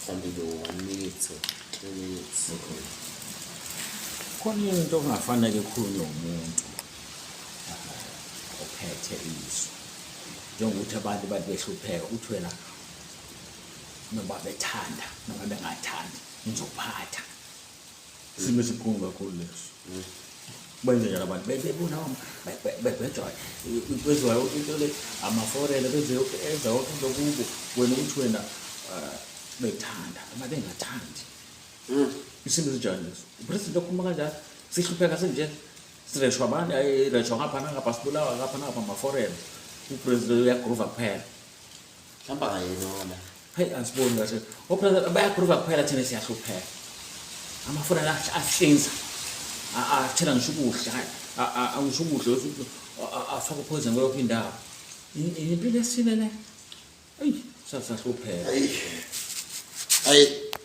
mhlawumbe 1 minute or 2 minutes. Okay. Khona into ongafanele ikhulunywe umuntu ophethe izwi. Njengokuthi abantu bathi behlupheka uthi wena noma bethanda noma bengathandi ngizophatha. Simo sikhulu kakhulu leso. Benze njalo abantu bebona bebhejoy bezwa into le amaforele beze enza konke lokubo wena uthi wena bethanda uma bengathandi. Isimo sinjani leso? Upresident okhuluma kanjani? Sihlupheka senje. Sireshwa abantu ayireshwa ngapha sibulawa ngapha amaforele. Upresident uyagrova kuphela. Hamba kayena. Hey asiboni kahle. Upresident bayagrova kuphela thina siyahlupheka. Amaforele ahlinza. Athela ngisho ukudla angisho ukudla afaka poison kwelokho indawo impilo esine le sasahlupheka ayi